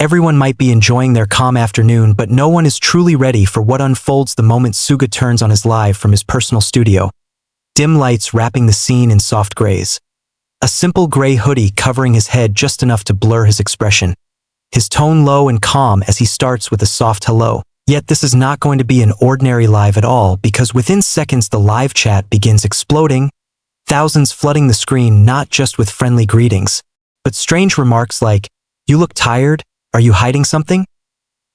Everyone might be enjoying their calm afternoon, but no one is truly ready for what unfolds the moment Suga turns on his live from his personal studio. Dim lights wrapping the scene in soft grays. A simple gray hoodie covering his head just enough to blur his expression. His tone low and calm as he starts with a soft hello. Yet this is not going to be an ordinary live at all, because within seconds the live chat begins exploding, thousands flooding the screen not just with friendly greetings, but strange remarks like, "You look tired? Are you hiding something?"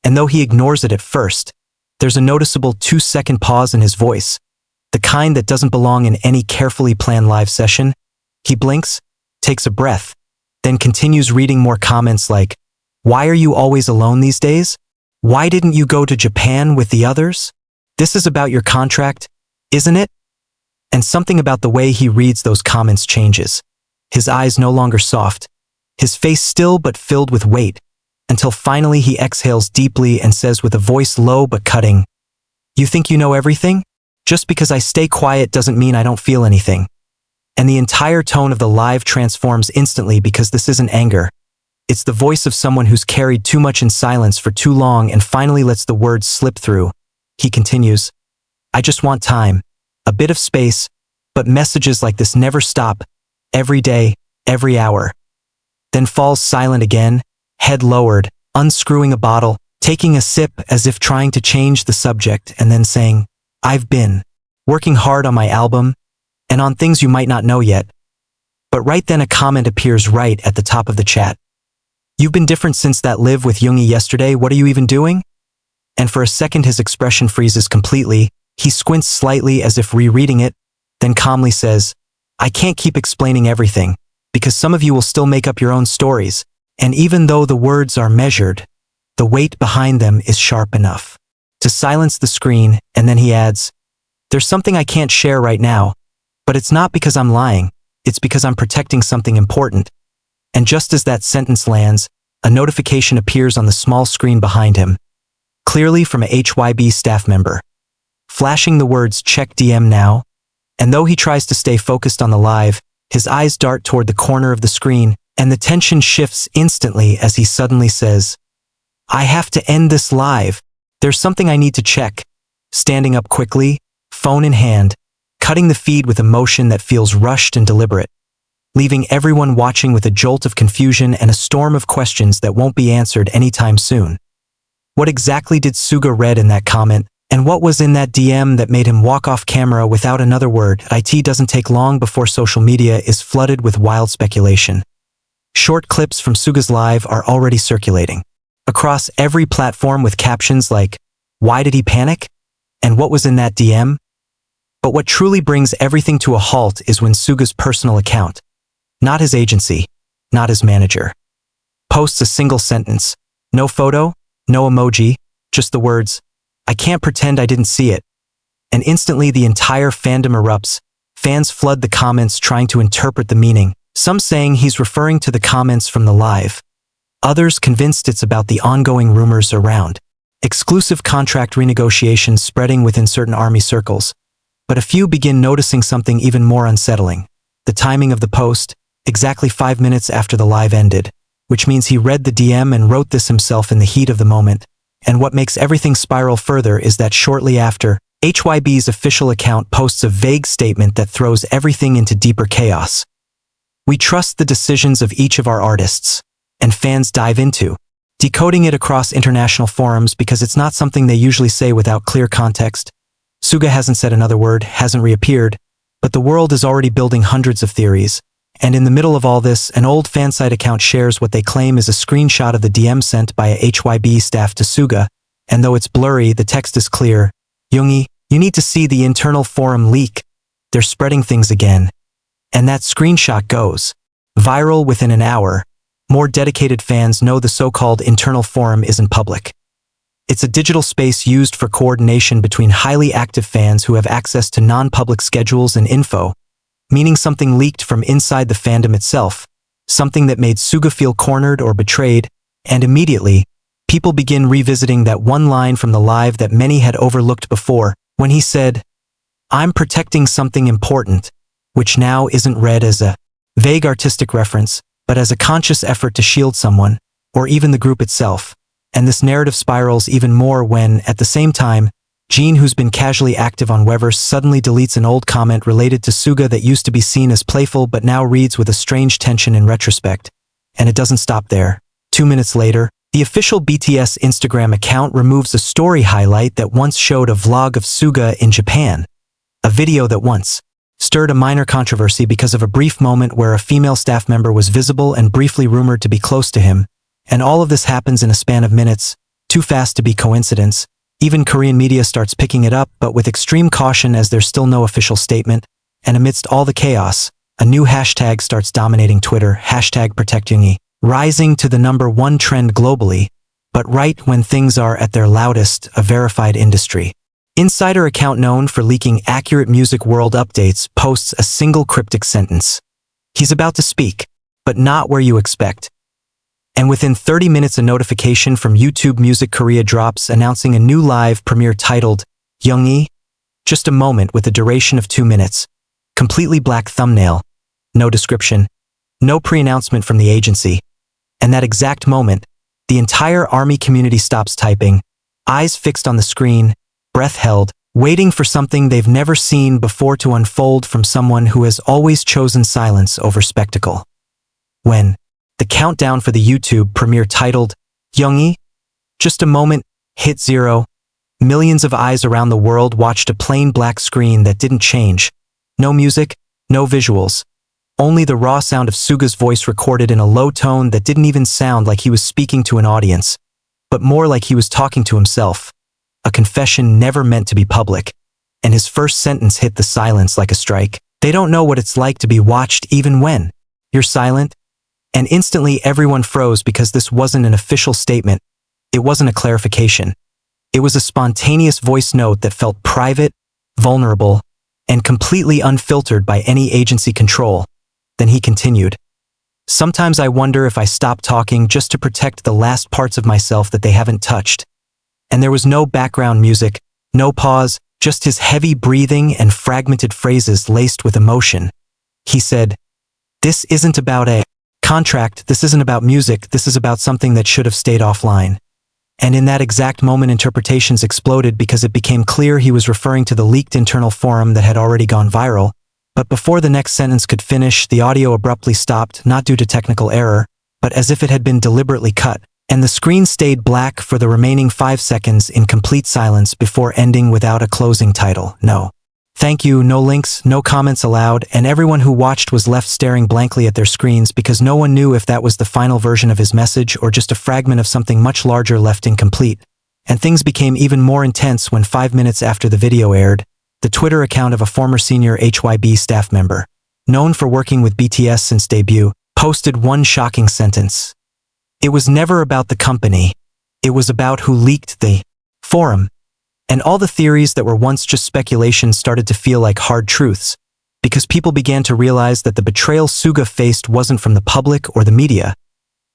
And though he ignores it at first, there's a noticeable 2-second pause in his voice, the kind that doesn't belong in any carefully planned live session. He blinks, takes a breath, then continues reading more comments like, "Why are you always alone these days? Why didn't you go to Japan with the others? This is about your contract, isn't it?" And something about the way he reads those comments changes. His eyes no longer soft, his face still but filled with weight, until finally he exhales deeply and says with a voice low but cutting, "You think you know everything? Just because I stay quiet doesn't mean I don't feel anything." And the entire tone of the live transforms instantly, because this isn't anger. It's the voice of someone who's carried too much in silence for too long and finally lets the words slip through. He continues, "I just want time, a bit of space, but messages like this never stop, every day, every hour." Then falls silent again, head lowered, unscrewing a bottle, taking a sip as if trying to change the subject, and then saying, "I've been working hard on my album, and on things you might not know yet." But right then a comment appears right at the top of the chat. "You've been different since that live with yoongi yesterday, what are you even doing?" And for a second his expression freezes completely, he squints slightly as if rereading it, then calmly says, "I can't keep explaining everything, because some of you will still make up your own stories. And even though the words are measured, the weight behind them is sharp enough to silence the screen." And then he adds, "There's something I can't share right now, but it's not because I'm lying, it's because I'm protecting something important." And just as that sentence lands, a notification appears on the small screen behind him, clearly from a HYB staff member, flashing the words "Check DM now." And though he tries to stay focused on the live, his eyes dart toward the corner of the screen, and the tension shifts instantly as he suddenly says, "I have to end this live. There's something I need to check." Standing up quickly, phone in hand, cutting the feed with emotion that feels rushed and deliberate, leaving everyone watching with a jolt of confusion and a storm of questions that won't be answered anytime soon. What exactly did Suga read in that comment, and what was in that DM that made him walk off camera without another word? It doesn't take long before social media is flooded with wild speculation. Short clips from Suga's live are already circulating across every platform with captions like, "Why did he panic?" and "What was in that DM?" But what truly brings everything to a halt is when Suga's personal account, not his agency, not his manager, posts a single sentence, no photo, no emoji, just the words, "I can't pretend I didn't see it." And instantly the entire fandom erupts. Fans flood the comments trying to interpret the meaning, some saying he's referring to the comments from the live, others convinced it's about the ongoing rumors around exclusive contract renegotiations spreading within certain army circles. But a few begin noticing something even more unsettling: the timing of the post, exactly 5 minutes after the live ended, which means he read the DM and wrote this himself in the heat of the moment. And what makes everything spiral further is that shortly after, HYB's official account posts a vague statement that throws everything into deeper chaos. "We trust the decisions of each of our artists," and fans dive into decoding it across international forums because it's not something they usually say without clear context. Suga hasn't said another word, hasn't reappeared, but the world is already building hundreds of theories. And in the middle of all this, an old fansite account shares what they claim is a screenshot of the DM sent by a HYB staff to Suga, and though it's blurry, the text is clear. "Yoongi, you need to see the internal forum leak. They're spreading things again." And that screenshot goes viral within an hour. More dedicated fans know the so-called internal forum isn't public. It's a digital space used for coordination between highly active fans who have access to non-public schedules and info, meaning something leaked from inside the fandom itself, something that made Suga feel cornered or betrayed, and immediately, people begin revisiting that one line from the live that many had overlooked before, when he said, "I'm protecting something important," which now isn't read as a vague artistic reference, but as a conscious effort to shield someone, or even the group itself. And this narrative spirals even more when, at the same time, Jin, who's been casually active on Weverse, suddenly deletes an old comment related to Suga that used to be seen as playful but now reads with a strange tension in retrospect. And it doesn't stop there. 2 minutes later, the official BTS Instagram account removes a story highlight that once showed a vlog of Suga in Japan. A video that once stirred a minor controversy because of a brief moment where a female staff member was visible and briefly rumored to be close to him. And all of this happens in a span of minutes, too fast to be coincidence. Even Korean media starts picking it up, but with extreme caution as there's still no official statement. And amidst all the chaos, a new hashtag starts dominating Twitter, #ProtectYoongi, rising to the #1 trend globally, but right when things are at their loudest, a verified industry insider account known for leaking accurate music world updates posts a single cryptic sentence. He's about to speak, but not where you expect. And within 30 minutes a notification from YouTube Music Korea drops announcing a new live premiere titled yoongi. Just a moment with a duration of 2 minutes. Completely black thumbnail. No description. No pre-announcement from the agency. And that exact moment, the entire ARMY community stops typing, eyes fixed on the screen, breath held, waiting for something they've never seen before to unfold from someone who has always chosen silence over spectacle. When the countdown for the YouTube premiere titled yoongi, just a moment, hit 0, millions of eyes around the world watched a plain black screen that didn't change. No music, no visuals. Only the raw sound of Suga's voice recorded in a low tone that didn't even sound like he was speaking to an audience, but more like he was talking to himself. A confession never meant to be public. And his first sentence hit the silence like a strike. They don't know what it's like to be watched even when you're silent. And instantly everyone froze because this wasn't an official statement. It wasn't a clarification. It was a spontaneous voice note that felt private, vulnerable, and completely unfiltered by any agency control. Then he continued. Sometimes I wonder if I stop talking just to protect the last parts of myself that they haven't touched. And there was no background music, no pause, just his heavy breathing and fragmented phrases laced with emotion. He said, "This isn't about a contract, this isn't about music, this is about something that should have stayed offline." And in that exact moment interpretations exploded because it became clear he was referring to the leaked internal forum that had already gone viral. But before the next sentence could finish, the audio abruptly stopped, not due to technical error, but as if it had been deliberately cut, and the screen stayed black for the remaining 5 seconds in complete silence before ending without a closing title. No. Thank you, no links, no comments allowed, and everyone who watched was left staring blankly at their screens because no one knew if that was the final version of his message or just a fragment of something much larger left incomplete. And things became even more intense when 5 minutes after the video aired, the Twitter account of a former senior HYB staff member, known for working with BTS since debut, posted one shocking sentence. It was never about the company. It was about who leaked the forum. And all the theories that were once just speculation started to feel like hard truths, because people began to realize that the betrayal Suga faced wasn't from the public or the media,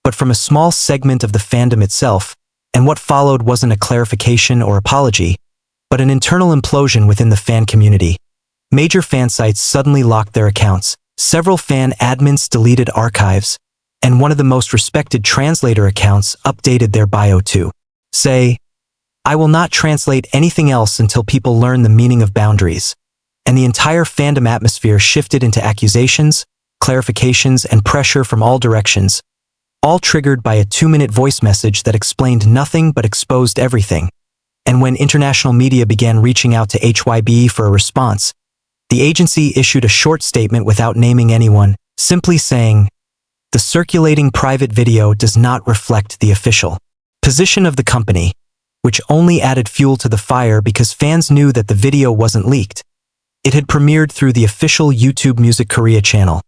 but from a small segment of the fandom itself, and what followed wasn't a clarification or apology, but an internal implosion within the fan community. Major fan sites suddenly locked their accounts, several fan admins deleted archives, and one of the most respected translator accounts updated their bio to say, "I will not translate anything else until people learn the meaning of boundaries." And the entire fandom atmosphere shifted into accusations, clarifications, and pressure from all directions, all triggered by a 2-minute voice message that explained nothing but exposed everything. And when international media began reaching out to HYB for a response, the agency issued a short statement without naming anyone, simply saying, "The circulating private video does not reflect the official position of the company," which only added fuel to the fire because fans knew that the video wasn't leaked. It had premiered through the official YouTube Music Korea channel,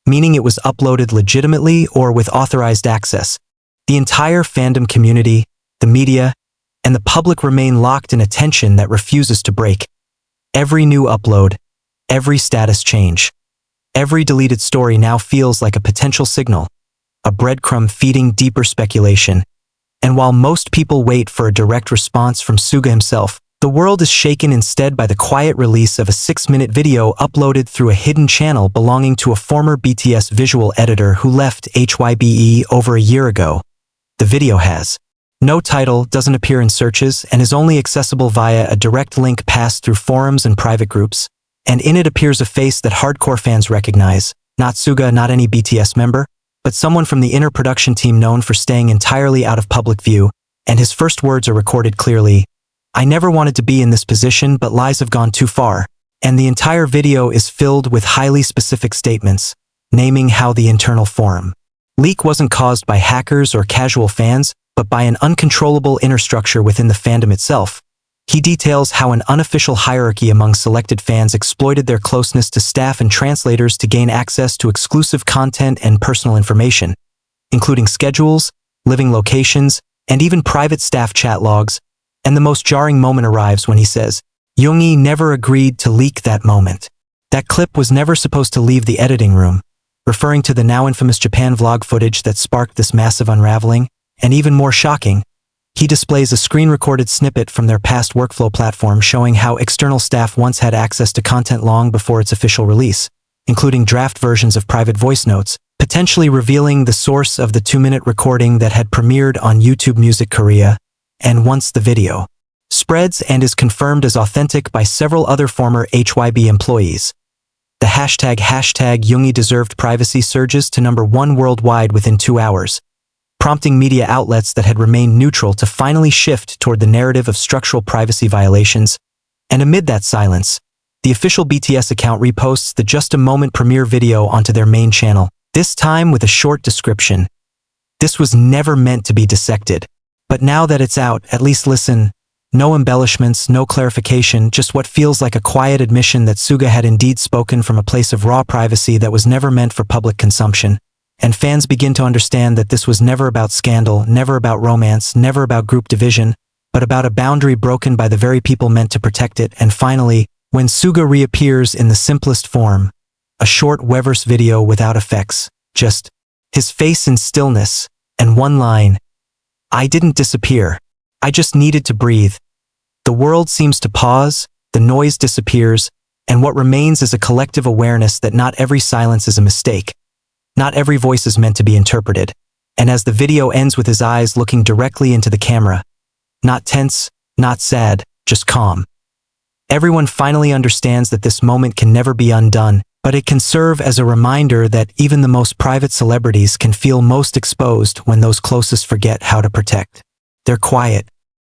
meaning it was uploaded legitimately or with authorized access. The entire fandom community, the media, and the public remain locked in a tension that refuses to break. Every new upload, every status change, every deleted story now feels like a potential signal, a breadcrumb feeding deeper speculation. And while most people wait for a direct response from Suga himself, the world is shaken instead by the quiet release of a 6-minute video uploaded through a hidden channel belonging to a former BTS visual editor who left HYBE over a year ago. The video has no title, doesn't appear in searches, and is only accessible via a direct link passed through forums and private groups, and in it appears a face that hardcore fans recognize, not Suga, not any BTS member, but someone from the inner production team known for staying entirely out of public view, and his first words are recorded clearly. I never wanted to be in this position, but lies have gone too far. And the entire video is filled with highly specific statements, naming how the internal forum leak wasn't caused by hackers or casual fans, but by an uncontrollable inner structure within the fandom itself. He details how an unofficial hierarchy among selected fans exploited their closeness to staff and translators to gain access to exclusive content and personal information, including schedules, living locations, and even private staff chat logs. And the most jarring moment arrives when he says, Yoongi never agreed to leak that moment. That clip was never supposed to leave the editing room, referring to the now infamous Japan vlog footage that sparked this massive unraveling. And even more shocking, he displays a screen-recorded snippet from their past workflow platform showing how external staff once had access to content long before its official release, including draft versions of private voice notes, potentially revealing the source of the 2-minute recording that had premiered on YouTube Music Korea. And once the video spreads and is confirmed as authentic by several other former HYB employees, the hashtag Yoongi deserved privacy surges to #1 worldwide within 2 hours, prompting media outlets that had remained neutral to finally shift toward the narrative of structural privacy violations. And amid that silence, the official BTS account reposts the Just a Moment premiere video onto their main channel, this time with a short description. This was never meant to be dissected. But now that it's out, at least listen. No embellishments, no clarification, just what feels like a quiet admission that Suga had indeed spoken from a place of raw privacy that was never meant for public consumption. And fans begin to understand that this was never about scandal, never about romance, never about group division, but about a boundary broken by the very people meant to protect it. And finally, when Suga reappears in the simplest form, a short Weverse video without effects, just his face in stillness, and one line, I didn't disappear. I just needed to breathe. The world seems to pause, the noise disappears, and what remains is a collective awareness that not every silence is a mistake. Not every voice is meant to be interpreted. And as the video ends with his eyes looking directly into the camera, not tense, not sad, just calm. Everyone finally understands that this moment can never be undone, but it can serve as a reminder that even the most private celebrities can feel most exposed when those closest forget how to protect their quiet,